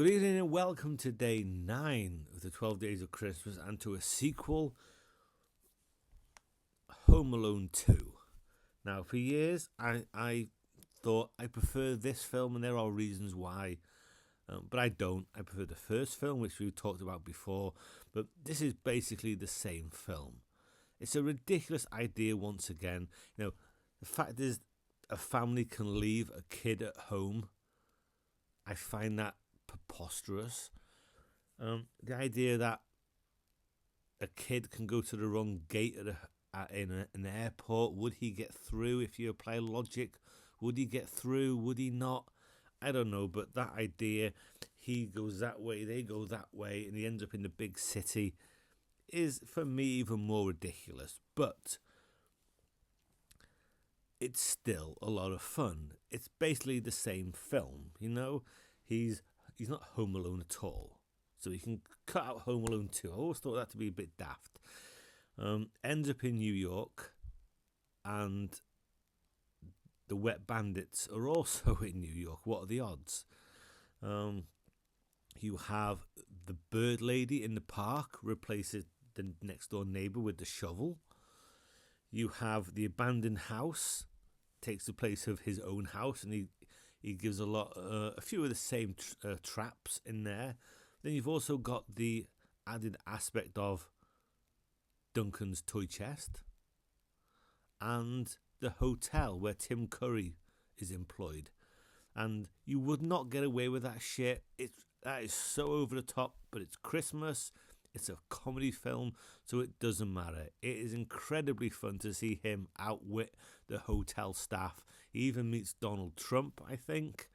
Good evening and welcome to day 9 of the 12 Days of Christmas and to a sequel, Home Alone 2. Now, for years, I thought I prefer this film, and there are reasons why, but I don't. I prefer the first film, which we talked about before, but this is basically the same film. It's a ridiculous idea once again. You know, the fact is a family can leave a kid at home. I find that preposterous. The idea that a kid can go to the wrong gate in an airport, would he get through if you apply logic? Would he get through? Would he not? I don't know, but that idea, he goes that way, they go that way, and he ends up in the big city, is for me even more ridiculous. But it's still a lot of fun. It's basically the same film, you know. He's not Home Alone at all. So you can cut out Home Alone 2. I always thought that to be a bit daft. Ends up in New York, and the Wet Bandits are also in New York. What are the odds? You have the bird lady in the park replaces the next door neighbor with the shovel. You have the abandoned house takes the place of his own house, and he gives a few of the same traps in there. Then you've also got the added aspect of Duncan's toy chest and the hotel where Tim Curry is employed. And you would not get away with that shit. That is so over the top, but it's Christmas. It's a comedy film, so it doesn't matter. It is incredibly fun to see him outwit the hotel staff. He even meets Donald Trump, I think.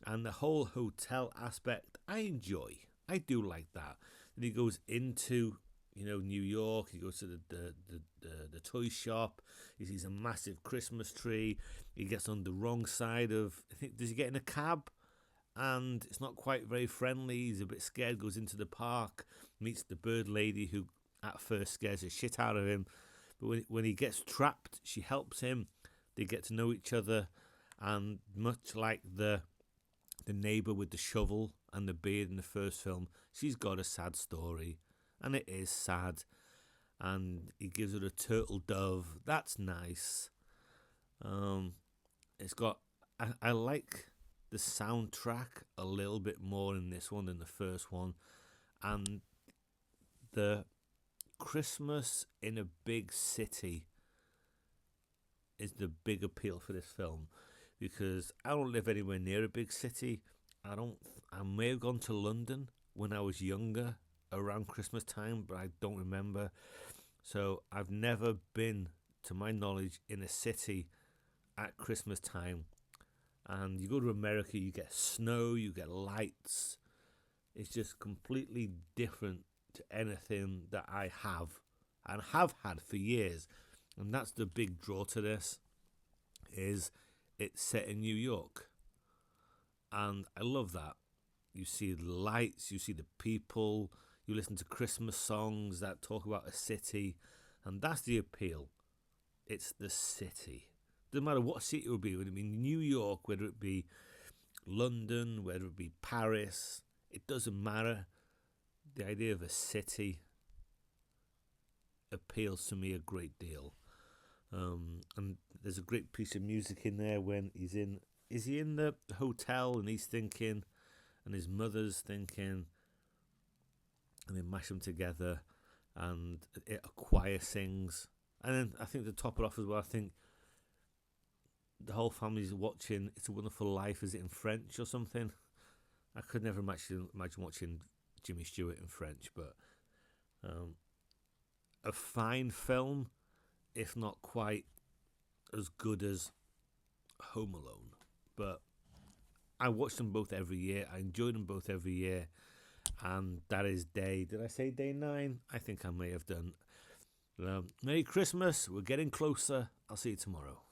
And the whole hotel aspect, I enjoy. I do like that. Then he goes into, New York. He goes to the toy shop. He sees a massive Christmas tree. He gets on the wrong side of, does he get in a cab? And it's not quite very friendly. He's a bit scared, goes into the park, meets the bird lady who at first scares the shit out of him. But when he gets trapped, she helps him. They get to know each other. And much like the neighbour with the shovel and the beard in the first film, she's got a sad story. And it is sad. And he gives her a turtle dove. That's nice. It's got... I like the soundtrack a little bit more in this one than the first one, and the Christmas in a big city is the big appeal for this film, because I don't live anywhere near a big city. I may have gone to London when I was younger around Christmas time, but I don't remember. So I've never been, to my knowledge, in a city at Christmas time. And you go to America, you get snow, you get lights. It's just completely different to anything that I have and have had for years. And that's the big draw to this, is it's set in New York. And I love that. You see the lights, you see the people, you listen to Christmas songs that talk about a city. And that's the appeal. It's the city. Doesn't matter what city it would be, whether it be New York, whether it be London, whether it be Paris, it doesn't matter. The idea of a city appeals to me a great deal. And there's a great piece of music in there when is he in the hotel and he's thinking, and his mother's thinking, and they mash them together, and a choir sings. And then I think to top it off as well, I think the whole family's watching It's a Wonderful Life. Is it in French or something? I could never imagine watching Jimmy Stewart in French, but a fine film, if not quite as good as Home Alone. But I watch them both every year. I enjoy them both every year. And that is did I say day 9? I think I may have done. Merry Christmas. We're getting closer. I'll see you tomorrow.